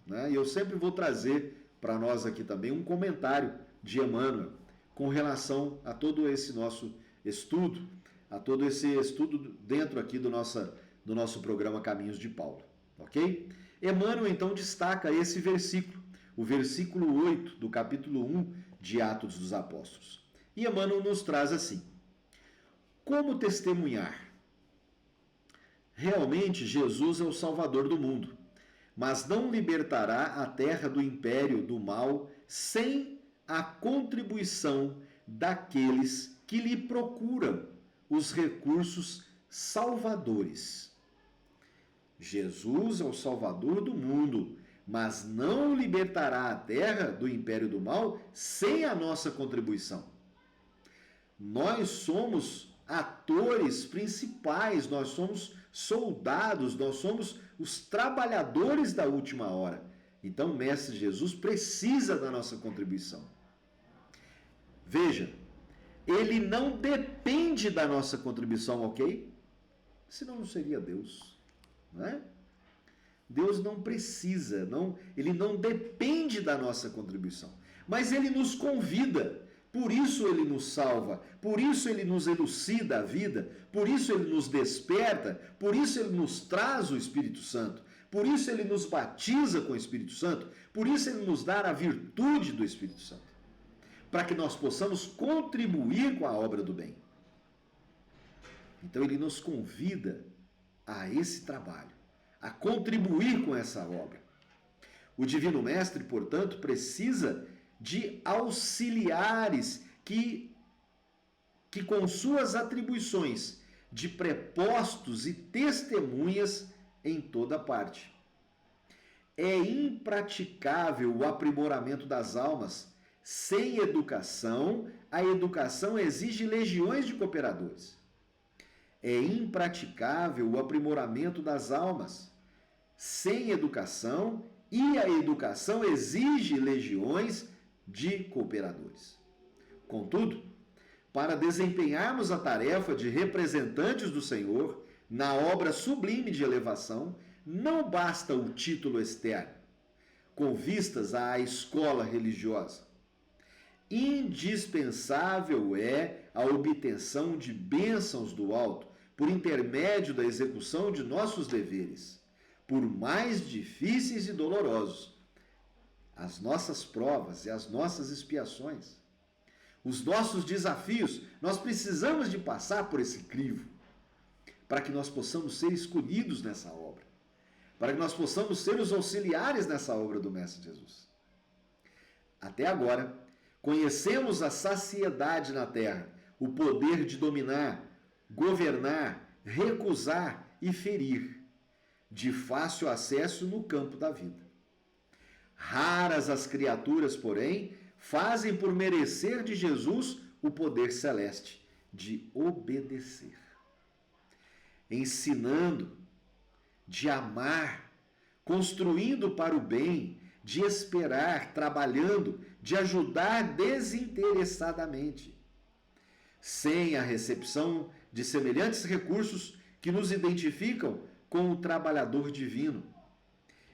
né? E eu sempre vou trazer para nós aqui também um comentário de Emmanuel com relação a todo esse nosso estudo, a todo esse estudo dentro aqui do nosso programa Caminhos de Paulo, ok? Emmanuel então destaca esse versículo, o versículo 8 do capítulo 1 de Atos dos Apóstolos. E Emmanuel nos traz assim: como testemunhar? Realmente Jesus é o Salvador do mundo, mas não libertará a terra do império do mal sem a contribuição daqueles que lhe procuram os recursos salvadores. Jesus é o Salvador do mundo, mas não libertará a terra do império do mal sem a nossa contribuição. Nós somos atores principais, nós somos soldados, nós somos os trabalhadores da última hora. Então o Mestre Jesus precisa da nossa contribuição. Veja, ele não depende da nossa contribuição, ok? Senão não seria Deus, não é? Deus não precisa, ele não depende da nossa contribuição. Mas ele nos convida, por isso ele nos salva, por isso ele nos elucida a vida, por isso ele nos desperta, por isso ele nos traz o Espírito Santo, por isso ele nos batiza com o Espírito Santo, por isso ele nos dá a virtude do Espírito Santo, para que nós possamos contribuir com a obra do bem. Então ele nos convida a esse trabalho, a contribuir com essa obra. O Divino Mestre, portanto, precisa de auxiliares que com suas atribuições de prepostos e testemunhas em toda parte. É impraticável o aprimoramento das almas. Sem educação, a educação exige legiões de cooperadores. É impraticável o aprimoramento das almas. Sem educação, e a educação exige legiões de cooperadores. Contudo, para desempenharmos a tarefa de representantes do Senhor na obra sublime de elevação, não basta o título externo, com vistas à escola religiosa. Indispensável é a obtenção de bênçãos do alto, por intermédio da execução de nossos deveres, por mais difíceis e dolorosos, as nossas provas e as nossas expiações. Os nossos desafios, nós precisamos de passar por esse crivo, para que nós possamos ser escolhidos nessa obra, para que nós possamos ser os auxiliares nessa obra do Mestre Jesus. Até agora, conhecemos a saciedade na terra, o poder de dominar, governar, recusar e ferir, de fácil acesso no campo da vida. Raras as criaturas, porém, fazem por merecer de Jesus o poder celeste de obedecer. Ensinando, de amar, construindo para o bem, de esperar, trabalhando, de ajudar desinteressadamente. Sem a recepção de semelhantes recursos que nos identificam com o trabalhador divino,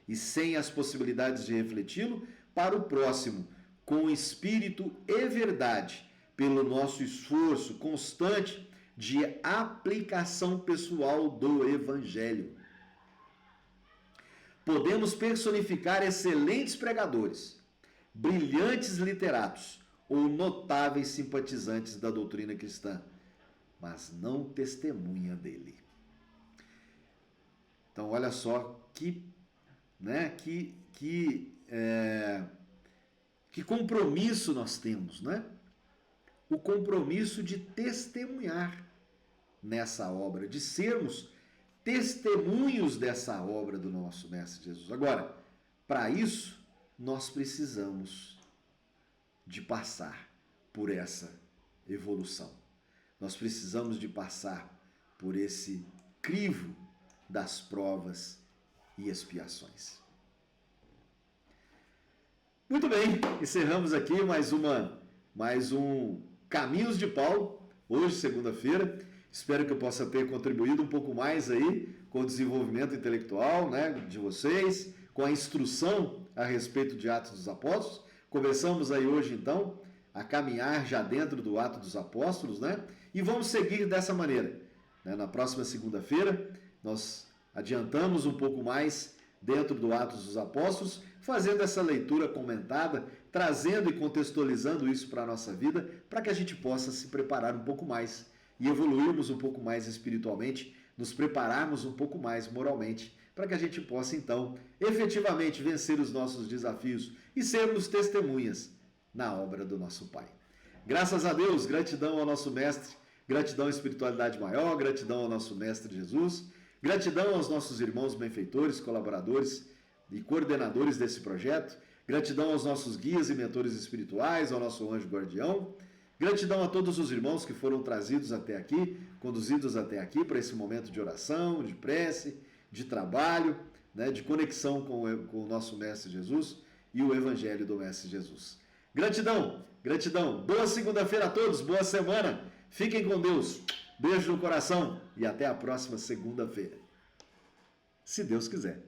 e sem as possibilidades de refleti-lo para o próximo, com espírito e verdade, pelo nosso esforço constante de aplicação pessoal do Evangelho. Podemos personificar excelentes pregadores, brilhantes literatos ou notáveis simpatizantes da doutrina cristã, mas não testemunha dele. Então, olha só que compromisso nós temos, né? O compromisso de testemunhar nessa obra, de sermos testemunhos dessa obra do nosso Mestre Jesus. Agora, para isso, nós precisamos de passar por essa evolução. Nós precisamos de passar por esse crivo das provas e expiações. Muito bem, encerramos aqui mais um Caminhos de Paulo, hoje, segunda-feira. Espero que eu possa ter contribuído um pouco mais aí com o desenvolvimento intelectual, né, de vocês, com a instrução a respeito de Atos dos Apóstolos. Começamos aí hoje, então, a caminhar já dentro do Atos dos Apóstolos, né? E vamos seguir dessa maneira. Na próxima segunda-feira, nós adiantamos um pouco mais dentro do Atos dos Apóstolos, fazendo essa leitura comentada, trazendo e contextualizando isso para a nossa vida, para que a gente possa se preparar um pouco mais e evoluirmos um pouco mais espiritualmente, nos prepararmos um pouco mais moralmente, para que a gente possa, então, efetivamente vencer os nossos desafios e sermos testemunhas na obra do nosso Pai. Graças a Deus, gratidão ao nosso Mestre, gratidão à espiritualidade maior, gratidão ao nosso Mestre Jesus, gratidão aos nossos irmãos benfeitores, colaboradores e coordenadores desse projeto, gratidão aos nossos guias e mentores espirituais, ao nosso anjo guardião, gratidão a todos os irmãos que foram trazidos até aqui, conduzidos até aqui para esse momento de oração, de prece, de trabalho, né, de conexão com o nosso Mestre Jesus e o Evangelho do Mestre Jesus. Gratidão, gratidão. Boa segunda-feira a todos, boa semana. Fiquem com Deus. Beijo no coração e até a próxima segunda-feira. Se Deus quiser.